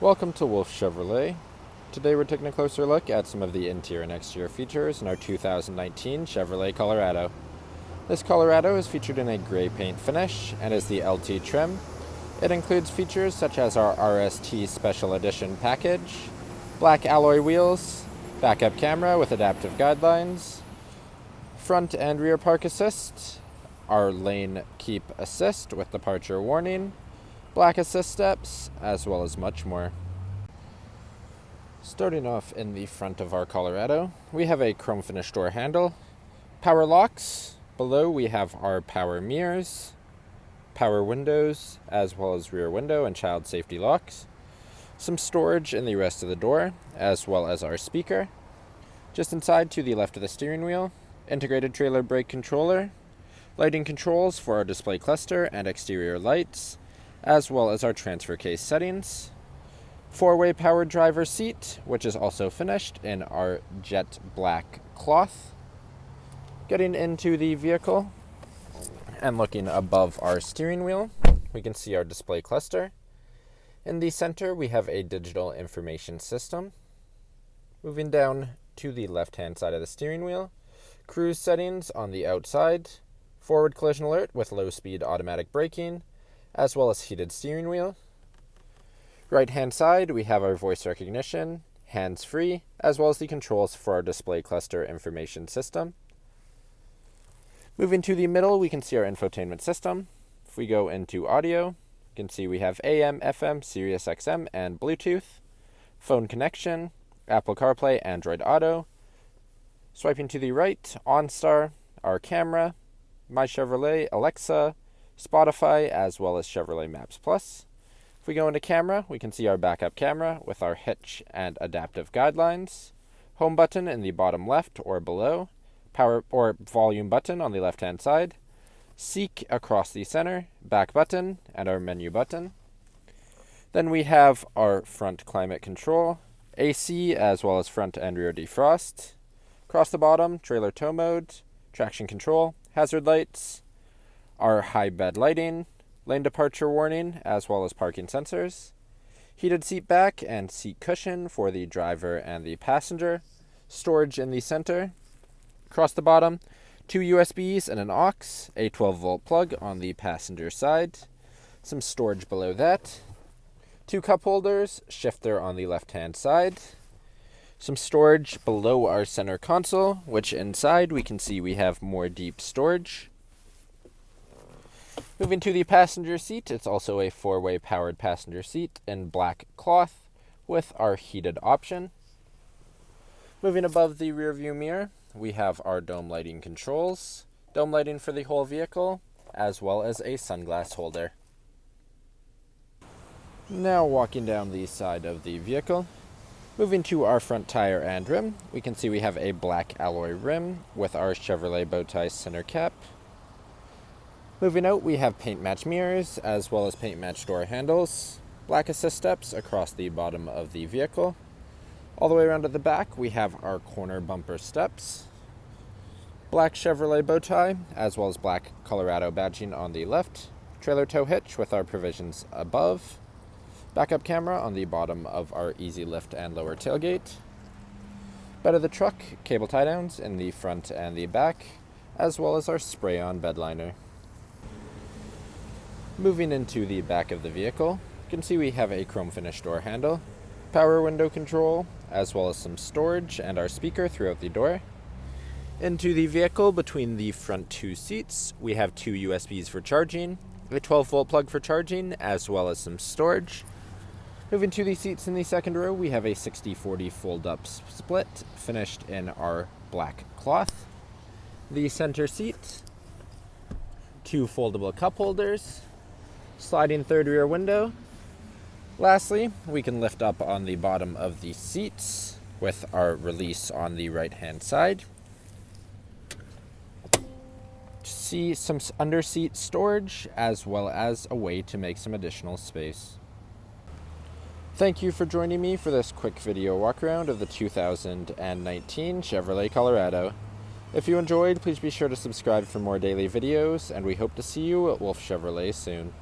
Welcome to Wolfe Chevrolet. Today we're taking a closer look at some of the interior and exterior features in our 2019 Chevrolet Colorado. This Colorado is featured in a gray paint finish and is the LT trim. It includes features such as our RST Special Edition package, black alloy wheels, backup camera with adaptive guidelines, front and rear park assist, our lane keep assist with departure warning, black assist steps, as well as much more. Starting off in the front of our Colorado, we have a chrome finish door handle, power locks. Below we have our power mirrors, power windows, as well as rear window and child safety locks, some storage in the rest of the door, as well as our speaker. Just inside to the left of the steering wheel, integrated trailer brake controller, lighting controls for our display cluster and exterior lights, as well as our transfer case settings. Four-way powered driver seat, which is also finished in our jet black cloth. Getting into the vehicle and looking above our steering wheel, we can see our display cluster. In the center, we have a digital information system. Moving down to the left-hand side of the steering wheel, cruise settings on the outside, forward collision alert with low-speed automatic braking, as well as heated steering wheel. Right-hand side, we have our voice recognition, hands-free, as well as the controls for our display cluster information system. Moving to the middle, we can see our infotainment system. If we go into audio, you can see we have AM, FM, Sirius XM, and Bluetooth, phone connection, Apple CarPlay, Android Auto. Swiping to the right, OnStar, our camera, My Chevrolet, Alexa, Spotify, as well as Chevrolet Maps Plus. If we go into camera, we can see our backup camera with our hitch and adaptive guidelines, home button in the bottom left or below, power or volume button on the left-hand side, seek across the center, back button, and our menu button. Then we have our front climate control, AC, as well as front and rear defrost. Across the bottom, trailer tow mode, traction control, hazard lights, our high bed lighting, lane departure warning, as well as parking sensors, heated seat back and seat cushion for the driver and the passenger, storage in the center. Across the bottom, two USBs and an aux, a 12-volt plug on the passenger side, some storage below that, two cup holders, shifter on the left-hand side, some storage below our center console, which inside we can see we have more deep storage. Moving to the passenger seat, it's also a four-way powered passenger seat in black cloth with our heated option. Moving above the rear view mirror, we have our dome lighting controls, dome lighting for the whole vehicle, as well as a sunglass holder. Now walking down the side of the vehicle, moving to our front tire and rim, we can see we have a black alloy rim with our Chevrolet Bowties center cap. Moving out, we have paint match mirrors, as well as paint match door handles, black assist steps across the bottom of the vehicle. All the way around to the back, we have our corner bumper steps, black Chevrolet bow tie, as well as black Colorado badging on the left, trailer tow hitch with our provisions above, backup camera on the bottom of our easy lift and lower tailgate, bed of the truck, cable tie downs in the front and the back, as well as our spray-on bed liner. Moving into the back of the vehicle, you can see we have a chrome finish door handle, power window control, as well as some storage and our speaker throughout the door. Into the vehicle between the front two seats, we have two USBs for charging, a 12-volt plug for charging, as well as some storage. Moving to the seats in the second row, we have a 60-40 fold-up split finished in our black cloth. The center seat, two foldable cup holders, sliding third rear window. Lastly, we can lift up on the bottom of the seats with our release on the right-hand side. See some under-seat storage, as well as a way to make some additional space. Thank you for joining me for this quick video walkaround of the 2019 Chevrolet Colorado. If you enjoyed, please be sure to subscribe for more daily videos, and we hope to see you at Wolfe Chevrolet soon.